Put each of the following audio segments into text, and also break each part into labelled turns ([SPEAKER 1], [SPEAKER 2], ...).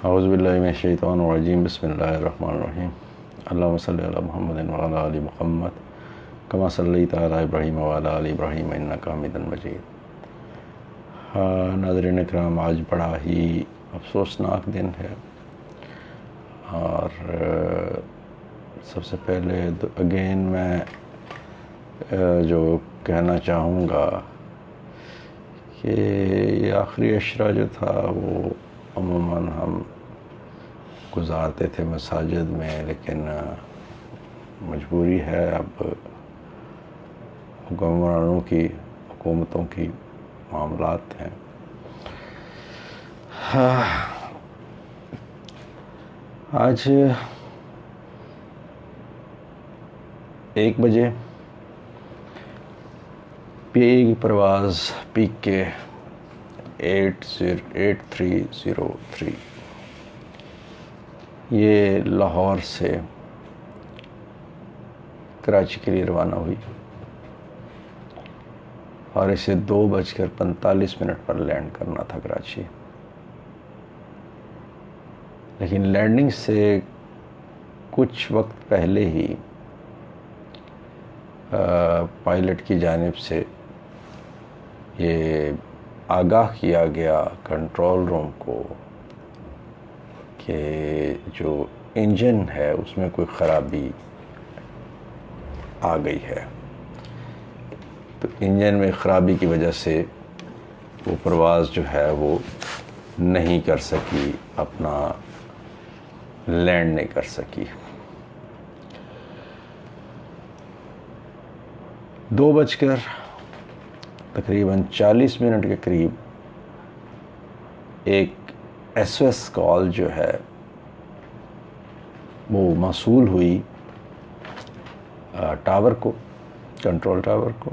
[SPEAKER 1] اعوذ باللہ من الشیطان الرجیم بسم اللہ الرحمن الرحیم اللہم صلی علی محمد وعلی آل محمد کما صلیت علی ابراہیم وعلی آل ابراہیم انک حمید مجید۔ ناظرین اکرام، آج بڑا ہی افسوسناک دن ہے، اور سب سے پہلے اگین میں جو کہنا چاہوں گا کہ یہ آخری عشرہ جو تھا وہ عموماً ہم گزارتے تھے مساجد میں، لیکن مجبوری ہے، اب حکمرانوں کی، حکومتوں کی معاملات ہیں۔ آج 1 بجے پی اے کی پرواز پی کے 8303 یہ لاہور سے کراچی کے لیے روانہ ہوئی، اور اسے 2:45 پر لینڈ کرنا تھا کراچی، لیکن لینڈنگ سے کچھ وقت پہلے ہی پائلٹ کی جانب سے یہ آگاہ کیا گیا کنٹرول روم کو کہ جو انجن ہے اس میں کوئی خرابی آ گئی ہے۔ تو انجن میں خرابی کی وجہ سے وہ پرواز جو ہے وہ نہیں کر سکی، اپنا لینڈ نہیں کر سکی۔ 2:40 کے قریب ایک ایس او ایس کال جو ہے وہ موصول ہوئی ٹاور کو، کنٹرول ٹاور کو،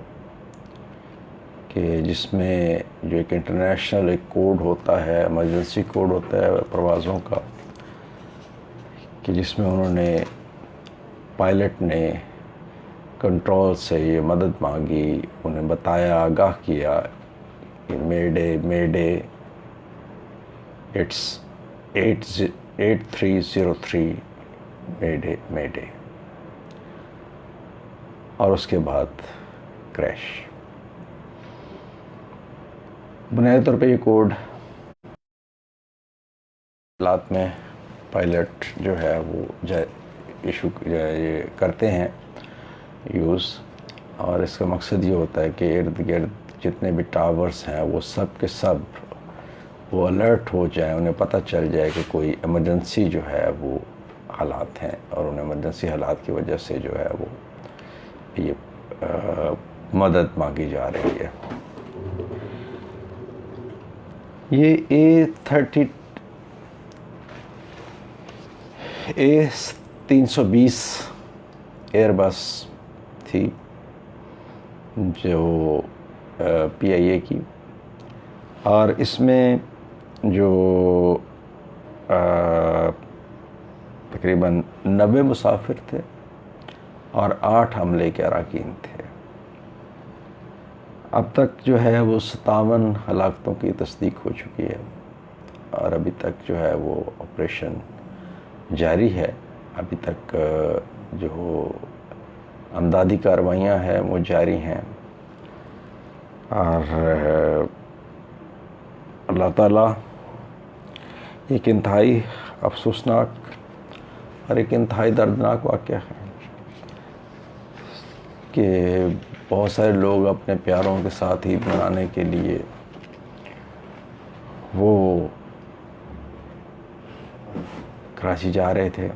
[SPEAKER 1] کہ جس میں جو ایک انٹرنیشنل ایک کوڈ ہوتا ہے، ایمرجنسی کوڈ ہوتا ہے پروازوں کا، کہ جس میں انہوں نے، پائلٹ نے کنٹرول سے یہ مدد مانگی، انہیں بتایا، آگاہ کیا کہ مے ڈے اٹس 8303 مے ڈے، اور اس کے بعد کریش۔ بنیادی طور پہ یہ کوڈ حالات میں پائلٹ جو ہے وہ ایشو یہ کرتے ہیں یوز، اور اس کا مقصد یہ ہوتا ہے کہ ارد گرد جتنے بھی ٹاورز ہیں وہ سب کے سب وہ الرٹ ہو جائیں، انہیں پتہ چل جائے کہ کوئی ایمرجنسی جو ہے وہ حالات ہیں، اور ان ایمرجنسی حالات کی وجہ سے جو ہے وہ یہ مدد مانگی جا رہی ہے۔ یہ A320 ایئر بس تھی جو پی آئی اے کی، اور اس میں جو تقریباً 90 مسافر تھے اور 8 حملے کے اراکین تھے۔ اب تک جو ہے وہ 57 ہلاکتوں کی تصدیق ہو چکی ہے، اور ابھی تک جو ہے وہ آپریشن جاری ہے۔ ابھی تک جو امدادی کارروائیاں ہیں وہ جاری ہیں، اور اللہ تعالیٰ ایک انتہائی افسوسناک اور ایک انتہائی دردناک واقعہ ہے کہ بہت سارے لوگ اپنے پیاروں کے ساتھ عید منانے کے لیے وہ کراچی جا رہے تھے،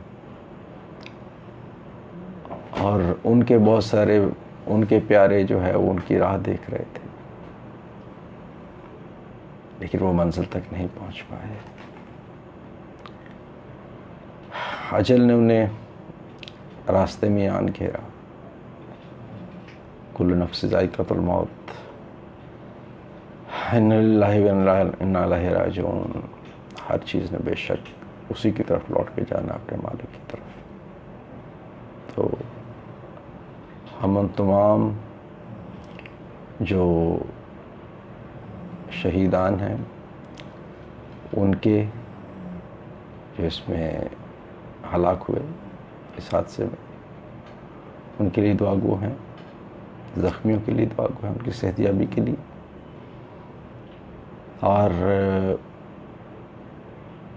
[SPEAKER 1] اور ان کے بہت سارے ان کے پیارے جو ہے وہ ان کی راہ دیکھ رہے تھے، لیکن وہ منزل تک نہیں پہنچ پائے۔ اجل نے انہیں راستے میں آن گھیرا۔ کل نفس ذائقۃ الموت، انا للہ و انا الیہ راجعون، ہر چیز نے بے شک اسی کی طرف لوٹ کے جانا، اپنے مالک کی طرف۔ تو ہم ان تمام جو شہیدان ہیں ان کے جو اس میں ہلاک ہوئے اس حادثے میں، ان کے لیے دعا گو ہیں، زخمیوں کے لیے دعا گو ہیں، ان کی صحت یابی کے لیے، اور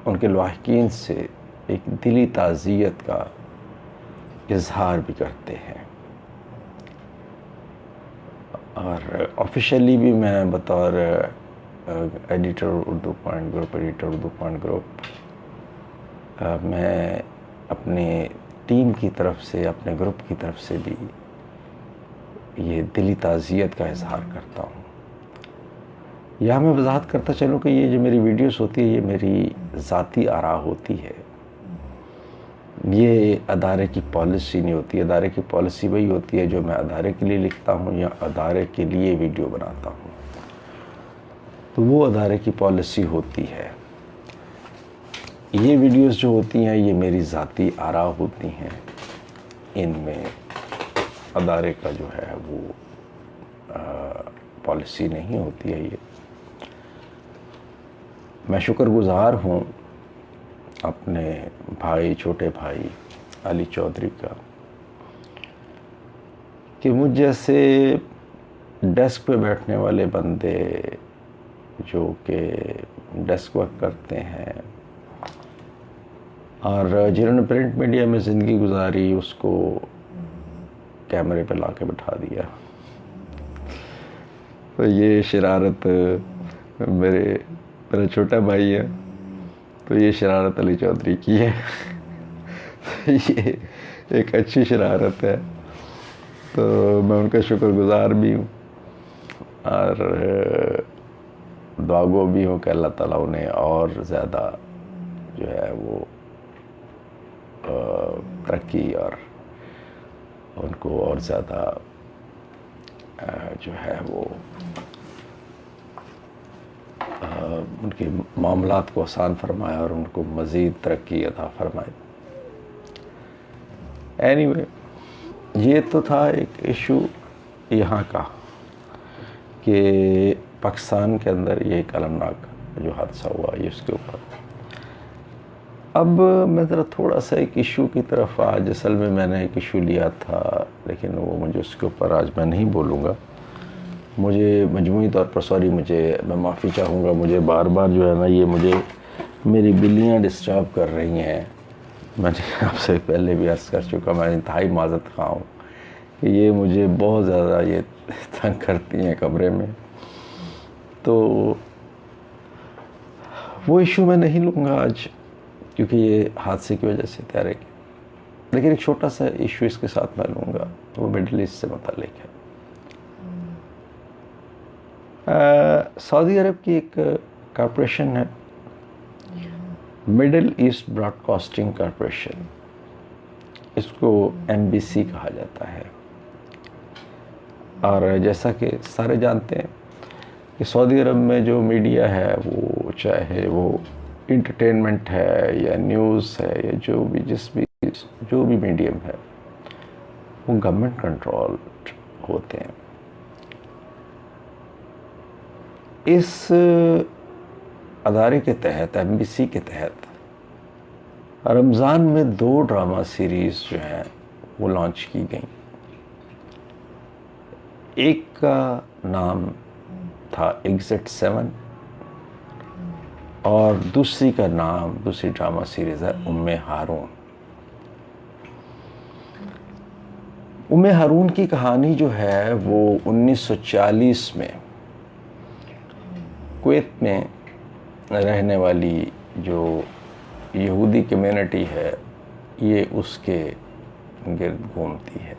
[SPEAKER 1] ان کے لاحقین سے ایک دلی تعزیت کا اظہار بھی کرتے ہیں۔ اور آفیشیلی بھی میں بطور editor Urdu point group, editor Urdu point group, میں اپنے ٹیم کی طرف سے، اپنے گروپ کی طرف سے بھی یہ دلی تعزیت کا اظہار کرتا ہوں۔ یہاں میں وضاحت کرتا چلوں کہ یہ جو میری ویڈیوز ہوتی ہے، یہ میری ذاتی آراء ہوتی ہے، یہ ادارے کی پالیسی نہیں ہوتی۔ ادارے کی پالیسی وہی ہوتی ہے جو میں ادارے کے لیے لکھتا ہوں یا ادارے کے لیے ویڈیو بناتا ہوں، تو وہ ادارے کی پالیسی ہوتی ہے۔ یہ ویڈیوز جو ہوتی ہیں یہ میری ذاتی آراء ہوتی ہیں، ان میں ادارے کا جو ہے وہ پالیسی نہیں ہوتی ہے۔ یہ میں شکر گزار ہوں اپنے بھائی، چھوٹے بھائی علی چودھری کا، کہ مجھ جیسے ڈیسک پہ بیٹھنے والے بندے جو کہ ڈیسک ورک کرتے ہیں اور جنہوں نے پرنٹ میڈیا میں زندگی گزاری، اس کو کیمرے پہ لا کے بٹھا دیا۔ تو یہ شرارت میرا چھوٹا بھائی ہے، تو یہ شرارت علی چودھری کی ہے۔ یہ ایک اچھی شرارت ہے، تو میں ان کا شکر گزار بھی ہوں اور دعاگو بھی ہوں کہ اللہ تعالیٰ انہیں اور زیادہ جو ہے وہ ترقی اور ان کو اور زیادہ جو ہے وہ ان کے معاملات کو آسان فرمائے اور ان کو مزید ترقی عطا فرمائے۔ اینی وے، یہ تو تھا ایک ایشو یہاں کا کہ پاکستان کے اندر یہ ایک المناک جو حادثہ ہوا یہ اس کے اوپر۔ اب میں ذرا تھوڑا سا ایک ایشو کی طرف، آج اصل میں نے ایک ایشو لیا تھا لیکن وہ مجھے اس کے اوپر آج میں نہیں بولوں گا۔ مجھے مجموعی طور پر میں معافی چاہوں گا، مجھے بار بار جو ہے نا یہ میری بلیاں ڈسٹرب کر رہی ہیں۔ میں نے آپ سے پہلے بھی عرض کر چکا، میں انتہائی معذرت خواہ ہوں کہ یہ مجھے بہت زیادہ یہ تنگ کرتی ہیں کمرے میں۔ تو وہ ایشو میں نہیں لوں گا آج کیونکہ یہ حادثے کی وجہ سے تیار ہے، لیکن ایک چھوٹا سا ایشو اس کے ساتھ میں لوں گا، وہ مڈل ایسٹ سے متعلق ہے۔ سعودی عرب کی ایک کارپوریشن ہے، Middle East broadcasting corporation, اس کو MBC کہا جاتا ہے۔ اور جیسا کہ سارے جانتے ہیں کہ سعودی عرب میں جو میڈیا ہے وہ چاہے وہ انٹرٹینمنٹ ہے یا نیوز ہے یا جو بھی میڈیم ہے وہ گورنمنٹ کنٹرول ہوتے ہیں۔ اس ادارے کے تحت، MBC کے تحت، رمضان میں 2 ڈرامہ سیریز جو ہیں وہ لانچ کی گئیں۔ ایک کا نام تھا ایگزٹ 7 اور دوسری ڈرامہ سیریز ہے ہارون۔ ہارون کی کہانی جو ہے وہ 1940 میں کویت میں رہنے والی جو یہودی کمیونٹی ہے یہ اس کے گرد گھومتی ہے۔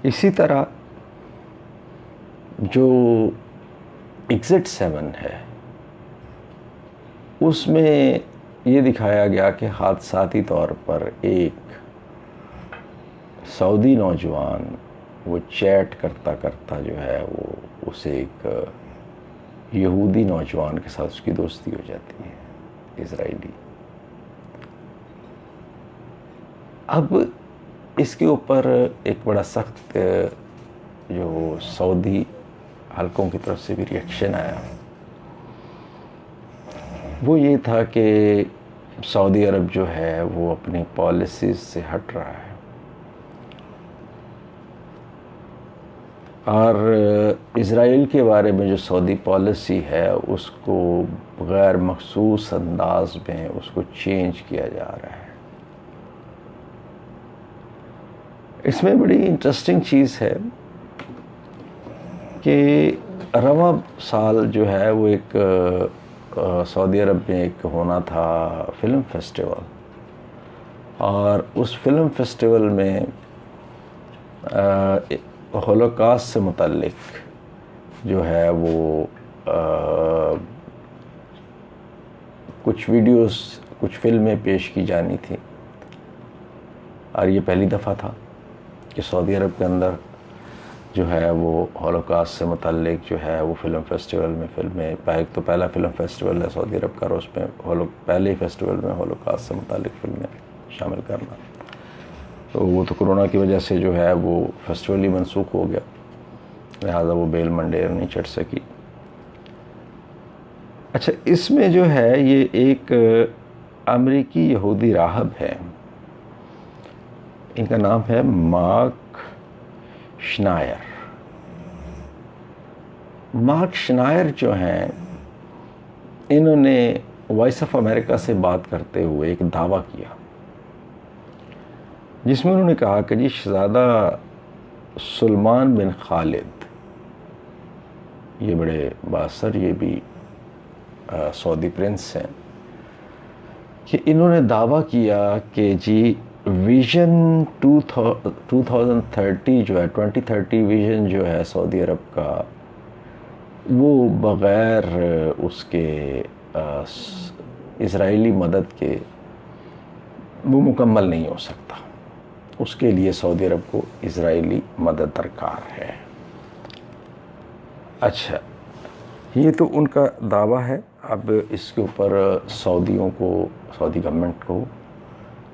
[SPEAKER 1] اسی طرح جو ایگزٹ 7 ہے اس میں یہ دکھایا گیا کہ حادثاتی طور پر ایک سعودی نوجوان وہ چیٹ کرتا جو ہے وہ اسے ایک یہودی نوجوان کے ساتھ اس کی دوستی ہو جاتی ہے، اسرائیلی۔ اب اس کے اوپر ایک بڑا سخت جو سعودی حلقوں کی طرف سے بھی ریئیکشن آیا، وہ یہ تھا کہ سعودی عرب جو ہے وہ اپنی پالیسیز سے ہٹ رہا ہے، اور اسرائیل کے بارے میں جو سعودی پالیسی ہے اس کو غیر مخصوص انداز میں اس کو چینج کیا جا رہا ہے۔ اس میں بڑی انٹرسٹنگ چیز ہے کہ رواں سال جو ہے وہ ایک سعودی عرب میں ایک ہونا تھا فلم فیسٹیول، اور اس فلم فیسٹیول میں ہولوکاسٹ سے متعلق جو ہے وہ کچھ ویڈیوز، کچھ فلمیں پیش کی جانی تھی، اور یہ پہلی دفعہ تھا کہ سعودی عرب کے اندر جو ہے وہ ہولوکاسٹ سے متعلق جو ہے وہ فلم فیسٹیول میں فلمیں، تو پہلا فلم فیسٹیول ہے سعودی عرب کا، اور اس میں پہلے ہی فیسٹیول میں ہولوکاسٹ سے متعلق فلمیں شامل کرنا، تو وہ تو کرونا کی وجہ سے جو ہے وہ فیسٹیول ہی منسوخ ہو گیا، لہٰذا وہ بیل منڈیر نہیں چڑھ سکی۔ اچھا، اس میں جو ہے یہ ایک امریکی یہودی راہب ہے، ان کا نام ہے مارک شنائر۔ مارک شنائر جو ہیں، انہوں نے وائس آف امریکہ سے بات کرتے ہوئے ایک دعویٰ کیا جس میں انہوں نے کہا کہ جی شہزادہ سلمان بن خالد، یہ بڑے بااثر، یہ بھی سعودی پرنس ہیں، کہ انہوں نے دعویٰ کیا کہ جی ویژن 2030 جو ہے 2030 ویژن جو ہے سعودی عرب کا، وہ بغیر اس کے اسرائیلی مدد کے وہ مکمل نہیں ہو سکتا، اس کے لیے سعودی عرب کو اسرائیلی مدد درکار ہے۔ اچھا، یہ تو ان کا دعویٰ ہے۔ اب اس کے اوپر سعودیوں کو، سعودی گورنمنٹ کو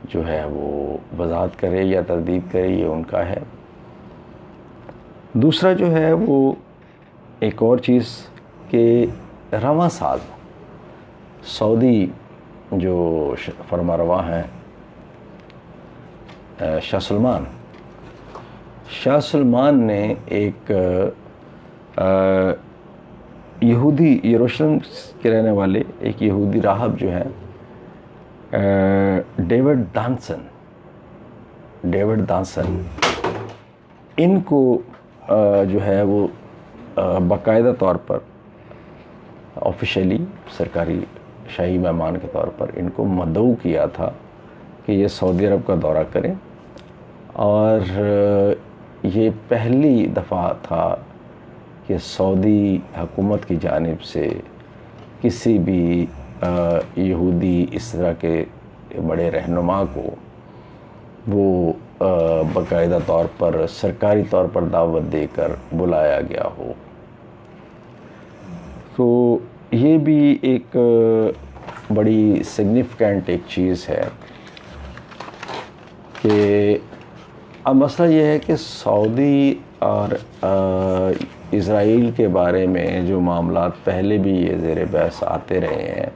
[SPEAKER 1] جو ہے وہ وضاحت کرے یا تردید کرے، یہ ان کا ہے۔ دوسرا جو ہے وہ ایک اور چیز کہ رواں سال سعودی جو فرما رواں ہیں شاہ سلمان نے ایک یہودی، یروشلم کے رہنے والے ایک یہودی راہب جو ہیں ڈیوڈ دانسن، ان کو جو ہے وہ باقاعدہ طور پر آفیشیلی سرکاری شاہی مہمان کے طور پر ان کو مدعو کیا تھا کہ یہ سعودی عرب کا دورہ کریں، اور یہ پہلی دفعہ تھا کہ سعودی حکومت کی جانب سے کسی بھی یہودی اس طرح کے بڑے رہنما کو وہ باقاعدہ طور پر سرکاری طور پر دعوت دے کر بلایا گیا ہو۔ تو یہ بھی ایک بڑی سگنیفیکنٹ ایک چیز ہے کہ اب مسئلہ یہ ہے کہ سعودی اور اسرائیل کے بارے میں جو معاملات پہلے بھی یہ زیر بحث آتے رہے ہیں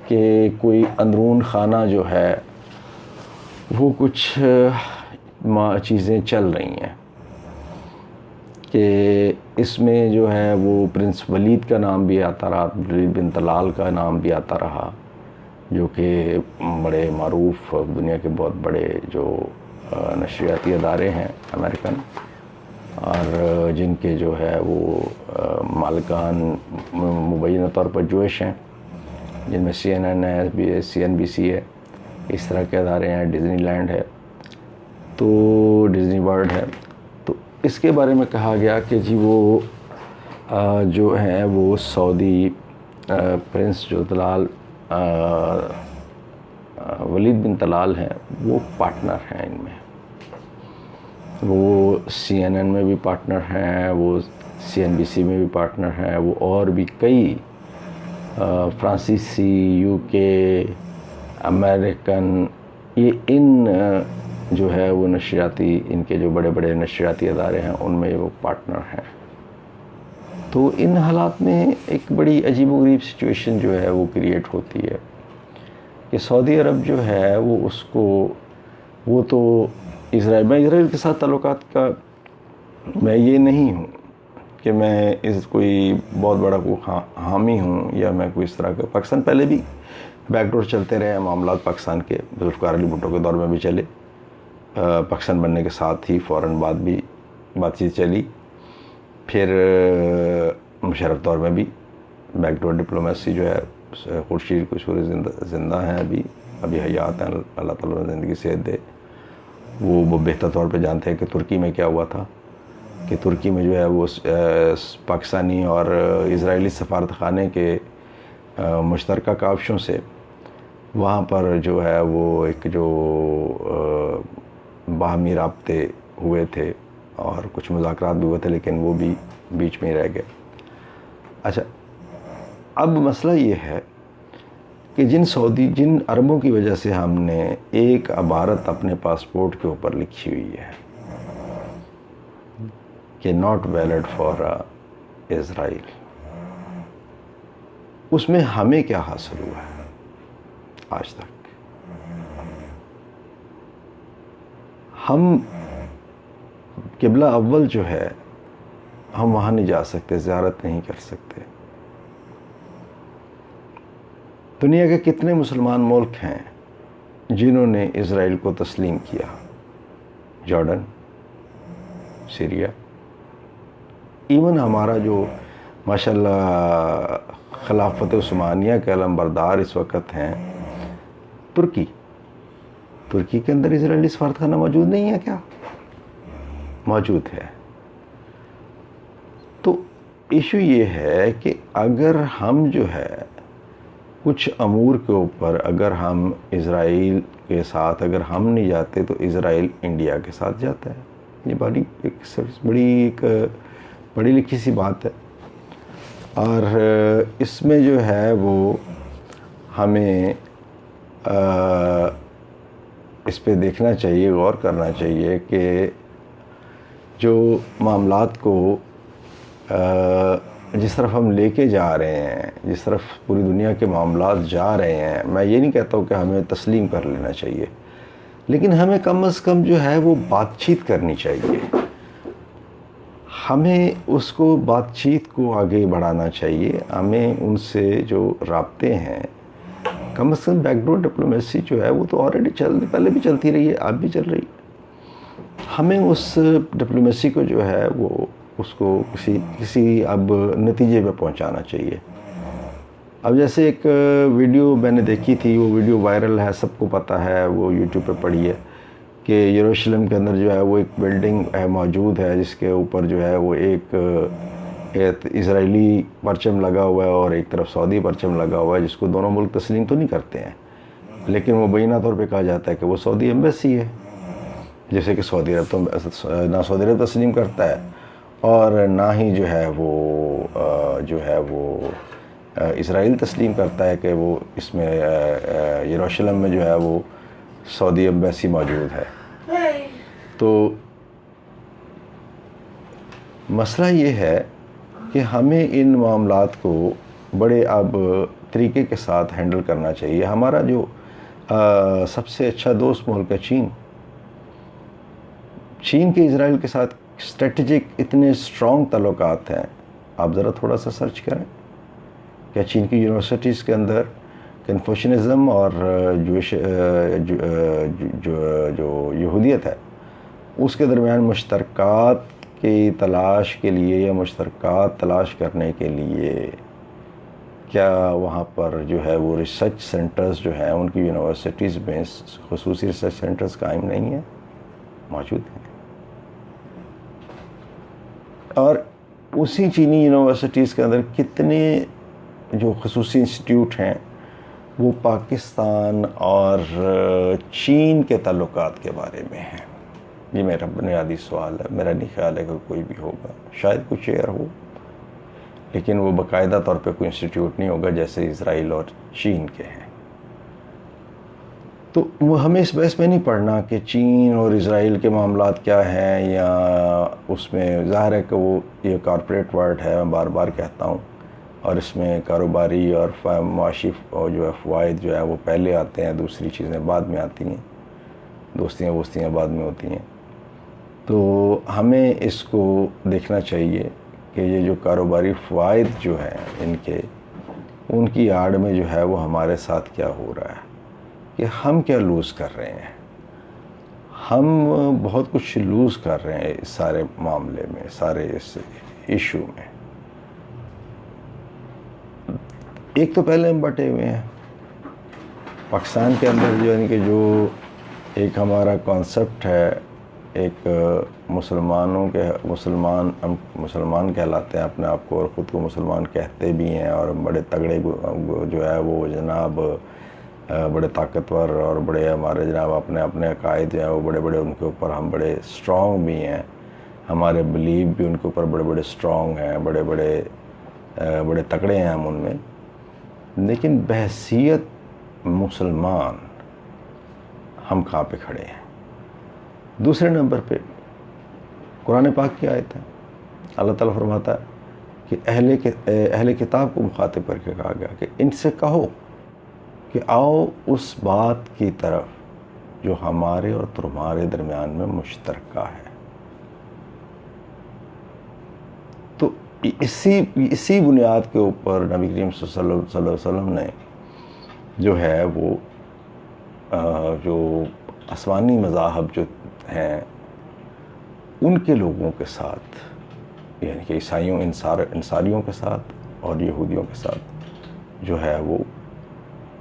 [SPEAKER 1] کہ کوئی اندرون خانہ جو ہے وہ کچھ چیزیں چل رہی ہیں، کہ اس میں جو ہے وہ پرنس ولید کا نام بھی آتا رہا، ولید بن طلال کا نام بھی آتا رہا، جو کہ بڑے معروف دنیا کے بہت بڑے جو نشریاتی ادارے ہیں امریکن، اور جن کے جو ہے وہ مالکان مبینہ طور پر جوئش ہیں، جن میں CNN ہے، CNBC ہے، اس طرح کے ادارے ہیں، ڈزنی لینڈ ہے، تو ڈزنی ورلڈ ہے۔ تو اس کے بارے میں کہا گیا کہ جی وہ جو ہیں وہ سعودی پرنس جو طلال ولید بن طلال ہیں، وہ پارٹنر ہیں ان میں، وہ CNN میں بھی پارٹنر ہیں، وہ CNBC میں بھی پارٹنر ہیں، وہ اور بھی کئی فرانسیسی، UK، امریکن، یہ ان جو ہے وہ نشریاتی، ان کے جو بڑے بڑے نشریاتی ادارے ہیں ان میں وہ پارٹنر ہیں۔ تو ان حالات میں ایک بڑی عجیب و غریب سچویشن جو ہے وہ کریٹ ہوتی ہے کہ سعودی عرب جو ہے وہ تو اسرائیل کے ساتھ تعلقات کا میں یہ نہیں ہوں کہ میں کوئی بہت بڑا حامی ہوں یا میں کوئی اس طرح کا. پاکستان پہلے بھی بیک ڈور چلتے رہے ہیں معاملات پاکستان کے, ذوالفقار علی بھٹو کے دور میں بھی چلے, پاکستان بننے کے ساتھ ہی فوراً بعد بھی بات چیت چلی, پھر مشرف دور میں بھی بیک ڈور ڈپلومیسی جو ہے. خورشید قصور زندہ ہیں, ابھی حیات ہیں, اللہ تعالیٰ نے زندگی صحت دے. وہ بہتر طور پہ جانتے ہیں کہ ترکی میں کیا ہوا تھا, کہ ترکی میں جو ہے وہ پاکستانی اور اسرائیلی سفارت خانے کے مشترکہ کاوشوں سے وہاں پر جو ہے وہ ایک جو باہمی رابطے ہوئے تھے اور کچھ مذاکرات بھی ہوئے تھے, لیکن وہ بھی بیچ میں ہی رہ گئے. اچھا, اب مسئلہ یہ ہے کہ جن عربوں کی وجہ سے ہم نے ایک عبارت اپنے پاسپورٹ کے اوپر لکھی ہوئی ہے کہ ناٹ ویلڈ فار اسرائیل, اس میں ہمیں کیا حاصل ہوا ہے آج تک؟ ہم قبلہ اول جو ہے ہم وہاں نہیں جا سکتے, زیارت نہیں کر سکتے. دنیا کے کتنے مسلمان ملک ہیں جنہوں نے اسرائیل کو تسلیم کیا؟ جارڈن, سیریا, ایون ہمارا جو ماشاءاللہ خلافت عثمانیہ کے علم بردار اس وقت ہیں ترکی کے اندر اسرائیلی سفارت خانہ موجود نہیں ہے کیا؟ موجود ہے. تو ایشو یہ ہے کہ اگر ہم جو ہے کچھ امور کے اوپر اگر ہم اسرائیل کے ساتھ اگر ہم نہیں جاتے تو اسرائیل انڈیا کے ساتھ جاتا ہے. یہ بڑی لکھی سی بات ہے, اور اس میں جو ہے وہ ہمیں اس پہ دیکھنا چاہیے, غور کرنا چاہیے کہ جو معاملات کو جس طرف ہم لے کے جا رہے ہیں, جس طرف پوری دنیا کے معاملات جا رہے ہیں, میں یہ نہیں کہتا ہوں کہ ہمیں تسلیم کر لینا چاہیے, لیکن ہمیں کم از کم جو ہے وہ بات چیت کرنی چاہیے. ہمیں اس کو بات چیت کو آگے بڑھانا چاہیے. ہمیں ان سے جو رابطے ہیں, کم از کم بیک ڈور ڈپلومیسی جو ہے وہ تو آلریڈی پہلے بھی چلتی رہی ہے, اب بھی چل رہی ہے. ہمیں اس ڈپلومیسی کو جو ہے وہ اس کو کسی اب نتیجے پہ پہنچانا چاہیے. اب جیسے ایک ویڈیو میں نے دیکھی تھی, وہ ویڈیو وائرل ہے, سب کو پتہ ہے, وہ یوٹیوب پہ پڑی ہے کہ یروشلم کے اندر جو ہے وہ ایک بلڈنگ موجود ہے جس کے اوپر جو ہے وہ ایک اسرائیلی پرچم لگا ہوا ہے اور ایک طرف سعودی پرچم لگا ہوا ہے, جس کو دونوں ملک تسلیم تو نہیں کرتے ہیں, لیکن وہ بینہ طور پہ کہا جاتا ہے کہ وہ سعودی ایمبیسی ہے. جیسے کہ سعودی عرب تو نہ سعودی عرب تسلیم کرتا ہے اور نہ ہی جو ہے وہ اسرائیل تسلیم کرتا ہے کہ وہ اس میں یروشلم میں جو ہے وہ سعودی ایمبیسی موجود ہے. تو مسئلہ یہ ہے کہ ہمیں ان معاملات کو بڑے اب طریقے کے ساتھ ہینڈل کرنا چاہیے. ہمارا جو سب سے اچھا دوست ملک ہے چین کے اسرائیل کے ساتھ اسٹریٹجک اتنے اسٹرانگ تعلقات ہیں. آپ ذرا تھوڑا سا سرچ کریں, کیا چین کی یونیورسٹیز کے اندر کنفوشنزم اور جو یہودیت ہے اس کے درمیان مشترکات کی تلاش کے لیے یا مشترکات تلاش کرنے کے لیے کیا وہاں پر جو ہے وہ ریسرچ سینٹرز جو ہیں ان کی یونیورسٹیز میں خصوصی ریسرچ سینٹرز قائم نہیں ہیں؟ موجود ہیں. اور اسی چینی یونیورسٹیز کے اندر کتنے جو خصوصی انسٹیٹیوٹ ہیں وہ پاکستان اور چین کے تعلقات کے بارے میں ہیں. یہ میرا بنیادی سوال ہے. میرا نہیں خیال ہے کہ کوئی بھی ہوگا, شاید کچھ شیئر ہو, لیکن وہ باقاعدہ طور پہ کوئی انسٹیٹیوٹ نہیں ہوگا جیسے اسرائیل اور چین کے ہیں. تو وہ ہمیں اس بحث میں نہیں پڑھنا کہ چین اور اسرائیل کے معاملات کیا ہیں، یا اس میں ظاہر ہے کہ وہ یہ کارپوریٹ ورلڈ ہے، میں بار بار کہتا ہوں، اور اس میں کاروباری اور معاشی جو ہے فوائد جو ہے وہ پہلے آتے ہیں، دوسری چیزیں بعد میں آتی ہیں، دوستیاں ووستیاں بعد میں ہوتی ہیں۔ تو ہمیں اس کو دیکھنا چاہیے کہ یہ جو کاروباری فوائد جو ہیں ان کی آڑ میں جو ہے وہ ہمارے ساتھ کیا ہو رہا ہے، کہ ہم کیا لوز کر رہے ہیں۔ ہم بہت کچھ لوز کر رہے ہیں اس سارے معاملے میں، سارے اس ایشو میں۔ ایک تو پہلے ہم بٹے ہوئے ہیں پاکستان کے اندر، جو یعنی کہ جو ایک ہمارا کانسیپٹ ہے، ایک مسلمان کہلاتے ہیں اپنے آپ کو، اور خود کو مسلمان کہتے بھی ہیں، اور بڑے تگڑے جو ہے وہ جناب بڑے طاقتور، اور بڑے ہمارے جناب اپنے عقائد جو ہیں وہ بڑے بڑے، ان کے اوپر ہم بڑے اسٹرانگ بھی ہیں، ہمارے بلیو بھی ان کے اوپر بڑے بڑے اسٹرانگ ہیں، بڑے تگڑے ہیں ہم ان میں۔ لیکن بحیثیت مسلمان ہم کہاں پہ کھڑے ہیں؟ دوسرے نمبر پہ قرآن پاک کی آیت ہے، اللہ تعالیٰ فرماتا ہے کہ اہل کتاب کو مخاطب کر کے کہا گیا کہ ان سے کہو کہ آؤ اس بات کی طرف جو ہمارے اور تمہارے درمیان میں مشترکہ ہے۔ تو اسی بنیاد کے اوپر نبی کریم صلی اللہ علیہ وسلم نے جو ہے وہ جو آسمانی مذاہب جو ہیں ان کے لوگوں کے ساتھ، یعنی کہ عیسائیوں انصاریوں کے ساتھ اور یہودیوں کے ساتھ جو ہے وہ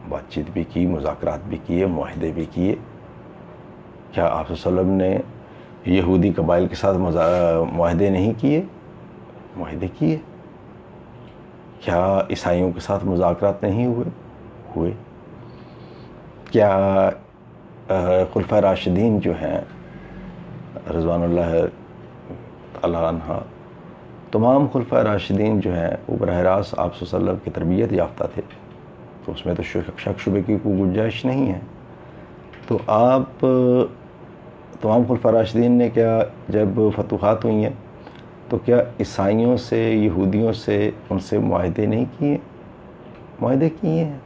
[SPEAKER 1] بات چیت بھی کی، مذاکرات بھی کیے، معاہدے بھی کیے۔ کیا آپ صلی اللہ علیہ وسلم نے یہودی قبائل کے ساتھ معاہدے نہیں کیے؟ معاہدے کیے۔ کیا عیسائیوں کے ساتھ مذاکرات نہیں ہوئے؟ کیا خلفائے راشدین جو ہیں رضوان اللہ تعالیٰ عنہ، تمام خلفائے راشدین جو ہیں وہ براہ راست آپ صلی اللہ علیہ وسلم کی تربیت یافتہ تھے، تو اس میں تو شک شبے کی کوئی گنجائش نہیں ہے۔ تو آپ تمام خلفائے راشدین نے کیا جب فتوحات ہوئی ہیں تو کیا عیسائیوں سے، یہودیوں سے، ان سے معاہدے نہیں کیے؟ معاہدے کیے ہیں۔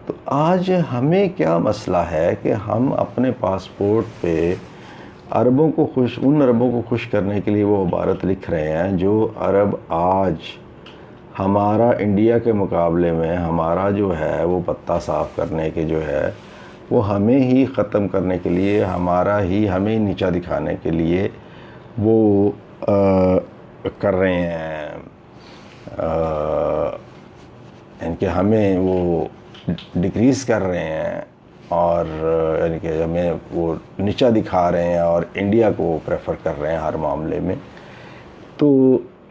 [SPEAKER 1] تو آج ہمیں کیا مسئلہ ہے کہ ہم اپنے پاسپورٹ پہ ان عربوں کو خوش کرنے کے لیے وہ عبارت لکھ رہے ہیں جو عرب آج ہمارا انڈیا کے مقابلے میں ہمارا جو ہے وہ پتہ صاف کرنے کے جو ہے وہ ہمیں ہی ختم کرنے کے لیے، ہمیں نیچا دکھانے کے لیے وہ کر رہے ہیں، یعنی کہ ہمیں وہ ڈکریز کر رہے ہیں، اور یعنی کہ ہمیں وہ نیچا دکھا رہے ہیں، اور انڈیا کو پریفر کر رہے ہیں ہر معاملے میں۔ تو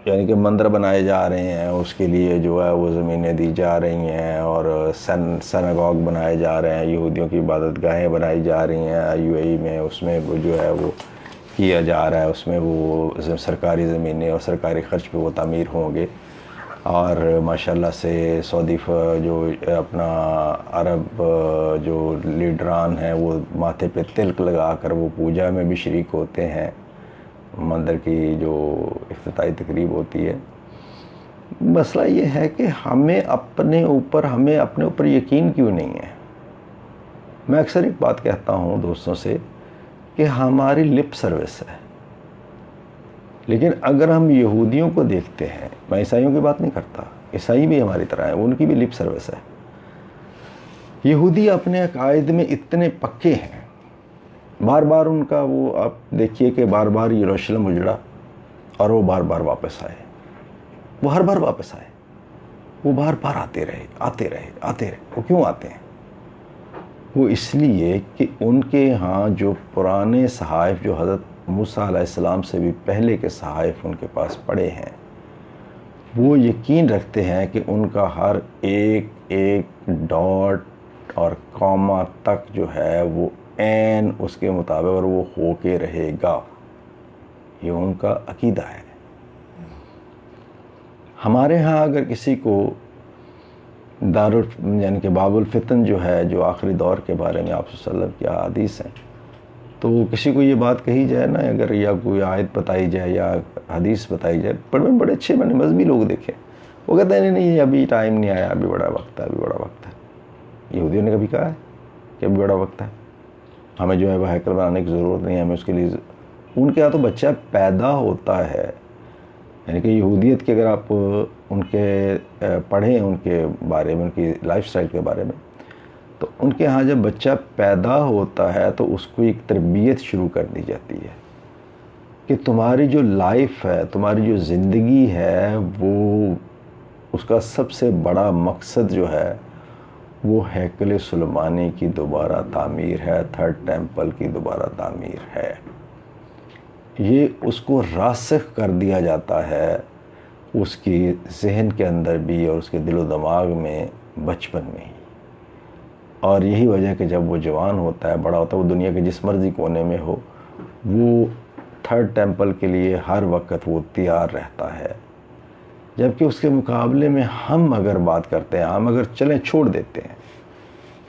[SPEAKER 1] یعنی کہ مندر بنائے جا رہے ہیں، اس کے لیے جو ہے وہ زمینیں دی جا رہی ہیں، اور سیناگوگ بنائے جا رہے ہیں، یہودیوں کی عبادت گاہیں بنائی جا رہی ہیں UAE میں، اس میں وہ جو ہے وہ کیا جا رہا ہے، اس میں وہ سرکاری زمینیں اور سرکاری خرچ پہ وہ تعمیر ہوں گے، اور ماشاءاللہ سے سعودی جو اپنا عرب جو لیڈران ہیں وہ ماتھے پہ تلک لگا کر وہ پوجا میں بھی شریک ہوتے ہیں، مندر کی جو افتتاحی تقریب ہوتی ہے۔ مسئلہ یہ ہے کہ ہمیں اپنے اوپر یقین کیوں نہیں ہے؟ میں اکثر ایک بات کہتا ہوں دوستوں سے کہ ہماری لپ سروس ہے، لیکن اگر ہم یہودیوں کو دیکھتے ہیں، میں عیسائیوں کی بات نہیں کرتا، عیسائی بھی ہماری طرح ہیں، ان کی بھی لپ سروس ہے۔ یہودی اپنے عقائد میں اتنے پکے ہیں، بار بار ان کا وہ آپ دیکھیے کہ بار بار یروشلم اجڑا اور وہ بار بار واپس آئے، وہ ہر بار واپس آئے، وہ بار بار آتے رہے۔ وہ کیوں آتے ہیں؟ وہ اس لیے کہ ان کے ہاں جو پرانے صحائف جو حضرت موسیٰ علیہ السلام سے بھی پہلے کے صحائف ان کے پاس پڑے ہیں، وہ یقین رکھتے ہیں کہ ان کا ہر ایک ڈاٹ اور کاما تک جو ہے وہ عین اس کے مطابق اور وہ ہو کے رہے گا، یہ ان کا عقیدہ ہے۔ ہمارے ہاں اگر کسی کو یعنی کہ باب الفتن جو ہے، جو آخری دور کے بارے میں آپ صلی اللہ علیہ وسلم کی احادیث ہیں، تو کسی کو یہ بات کہی جائے نا، اگر یا کوئی آیت بتائی جائے یا حدیث بتائی جائے، بڑے اچھے مذہبی لوگ دیکھیں، وہ کہتے ہیں نہیں ابھی ٹائم نہیں آیا، ابھی بڑا وقت ہے، ابھی بڑا وقت ہے۔ یہودیوں نے کبھی کہا ہے کہ ابھی بڑا وقت ہے، ہمیں جو ہے وہ ہیکل بنانے کی ضرورت نہیں ہے، ہمیں اس کے لیے ان کے یہاں تو بچہ پیدا ہوتا ہے، یعنی کہ یہودیت کے اگر آپ ان کے پڑھیں ان کے بارے میں، ان کی لائف سٹائل کے بارے میں، تو ان کے ہاں جب بچہ پیدا ہوتا ہے تو اس کو ایک تربیت شروع کر دی جاتی ہے کہ تمہاری جو لائف ہے، تمہاری جو زندگی ہے، وہ اس کا سب سے بڑا مقصد جو ہے وہ ہیکل سلیمانی کی دوبارہ تعمیر ہے، تھرڈ ٹیمپل کی دوبارہ تعمیر ہے۔ یہ اس کو راسخ کر دیا جاتا ہے اس کی ذہن کے اندر بھی اور اس کے دل و دماغ میں بچپن میں ہی۔ اور یہی وجہ ہے کہ جب وہ جوان ہوتا ہے، بڑا ہوتا ہے، وہ دنیا کے جس مرضی کونے میں ہو، وہ تھرڈ ٹیمپل کے لیے ہر وقت وہ تیار رہتا ہے۔ جبکہ اس کے مقابلے میں ہم اگر بات کرتے ہیں، ہم اگر چلیں چھوڑ دیتے ہیں،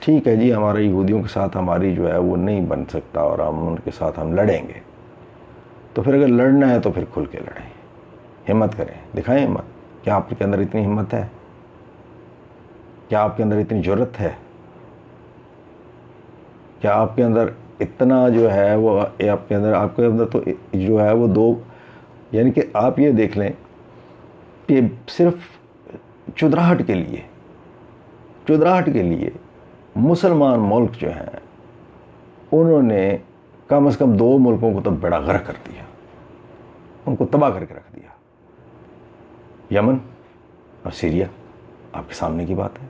[SPEAKER 1] ٹھیک ہے جی ہمارے یہودیوں کے ساتھ ہماری جو ہے وہ نہیں بن سکتا اور ہم ان کے ساتھ ہم لڑیں گے، تو پھر اگر لڑنا ہے تو پھر کھل کے لڑیں، ہمت کریں، دکھائیں ہمت۔ کیا آپ کے اندر اتنی ہمت ہے؟ کیا آپ کے اندر اتنی جرأت ہے؟ کیا آپ کے اندر اتنا جو ہے وہ آپ کے اندر تو جو ہے وہ دو، یعنی کہ آپ یہ دیکھ لیں کہ صرف چودراہٹ کے لیے مسلمان ملک جو ہیں انہوں نے کم از کم 2 ملکوں کو تو بیڑا غرق کر دیا، ان کو تباہ کر کے رکھ دیا، یمن اور سیریا آپ کے سامنے کی بات ہے۔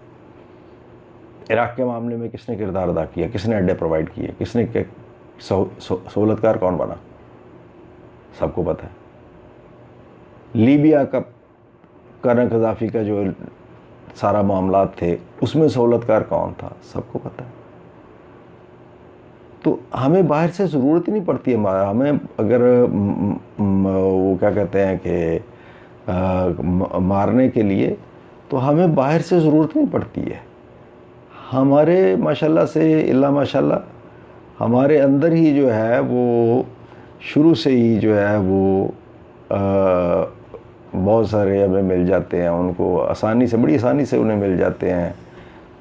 [SPEAKER 1] عراق کے معاملے میں کس نے کردار ادا کیا، کس نے اڈے پرووائڈ کیے، کس نے سہولت کار کون بنا، سب کو پتہ ہے۔ لیبیا کا کرن قذافی کا جو سارا معاملات تھے اس میں سہولت کار کون تھا، سب کو پتہ ہے۔ تو ہمیں باہر سے ضرورت ہی نہیں پڑتی ہے، ہمیں اگر وہ کیا کہتے ہیں کہ مارنے کے لیے، تو ہمیں باہر سے ضرورت نہیں پڑتی ہے۔ ہمارے ماشاءاللہ سے اللہ ماشاءاللہ ہمارے اندر ہی جو ہے وہ شروع سے ہی جو ہے وہ بہت سارے ہمیں مل جاتے ہیں، ان کو آسانی سے، بڑی آسانی سے انہیں مل جاتے ہیں،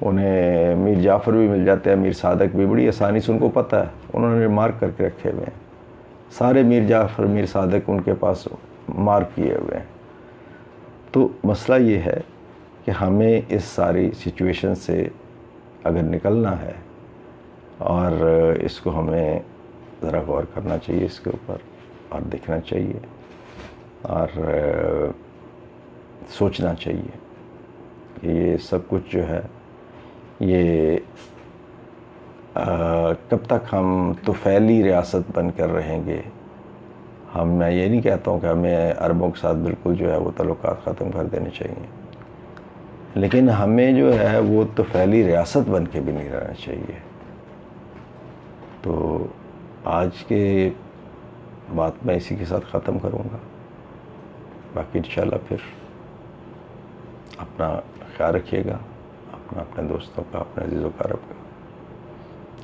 [SPEAKER 1] انہیں میر جعفر بھی مل جاتے ہیں، میر صادق بھی بڑی آسانی سے، ان کو پتہ ہے، انہوں نے مارک کر کے رکھے ہوئے ہیں، سارے میر جعفر میر صادق ان کے پاس مارک کیے ہوئے ہیں۔ تو مسئلہ یہ ہے کہ ہمیں اس ساری سچویشن سے اگر نکلنا ہے اور اس کو ہمیں ذرا غور کرنا چاہیے اس کے اوپر، اور دیکھنا چاہیے اور سوچنا چاہیے کہ یہ سب کچھ جو ہے یہ کب تک ہم طفیلی ریاست بن کر رہیں گے۔ میں یہ نہیں کہتا ہوں کہ ہمیں عربوں کے ساتھ بالکل جو ہے وہ تعلقات ختم کر دینے چاہیے، لیکن ہمیں جو ہے وہ طفیلی ریاست بن کے بھی نہیں رہنا چاہیے۔ تو آج کے بات میں اسی کے ساتھ ختم کروں گا، باقی انشاءاللہ پھر اپنا خیال رکھیے گا، اپنے دوستوں کا، اپنے عزیز و اقارب کا،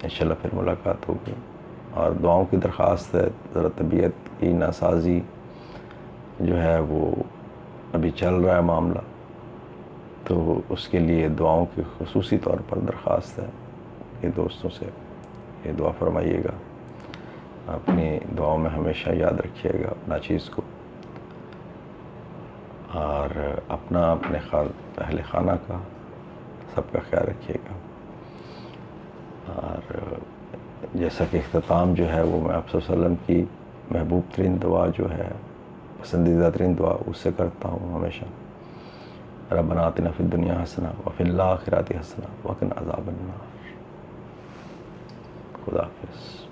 [SPEAKER 1] انشاءاللہ پھر ملاقات ہوگی۔ اور دعاؤں کی درخواست ہے، ذرا طبیعت کی ناسازی جو ہے وہ ابھی چل رہا ہے معاملہ، تو اس کے لیے دعاؤں کی خصوصی طور پر درخواست ہے کہ دوستوں سے یہ دعا فرمائیے گا، اپنی دعاؤں میں ہمیشہ یاد رکھیے گا اپنا چیز کو، اور اپنے اہل خانہ کا، سب کا خیال رکھیے گا۔ اور جیسا کہ اختتام جو ہے وہ میں آپ صلی اللہ علیہ وسلم کی محبوب ترین دعا جو ہے، پسندیدہ ترین دعا، اس سے کرتا ہوں ہمیشہ، ربنا آتنا فی الدنیا حسنہ وفی الآخرۃ حسنہ وقنا عذاب النار۔ خدا حافظ۔